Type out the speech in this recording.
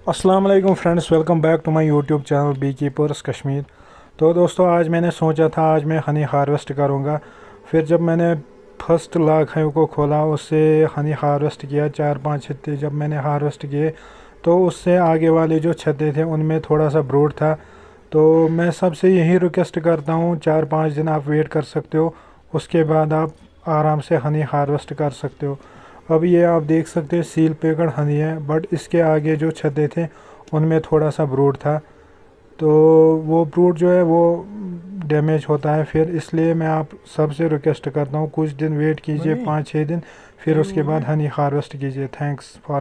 अस्सलाम वालेकुम friends, welcome back to my YouTube channel bee keepers Kashmir. तो दोस्तों, आज मैंने सोचा था आज मैं हनी हार्वेस्ट करूँगा। फिर जब मैंने फर्स्ट लाख है को खोला, उससे हनी हार्वेस्ट किया 4-5 छत्ते जब मैंने हार्वेस्ट किए, तो उससे आगे वाले जो छत्ते थे उनमें थोड़ा सा ब्रूड था। तो मैं सबसे यही रिक्वेस्ट करता हूँ, 4-5 दिन आप वेट कर सकते हो, उसके बाद आप आराम से हनी हार्वेस्ट कर सकते हो। अब ये आप देख सकते हैं सील पैकेट हनी है, बट इसके आगे जो छत्ते थे उनमें थोड़ा सा ब्रूड था। तो वो ब्रूड जो है वो डैमेज होता है, फिर इसलिए मैं आप सबसे रिक्वेस्ट करता हूँ कुछ दिन वेट कीजिए, 5-6 दिन, फिर उसके बाद हनी हार्वेस्ट कीजिए। Thanks for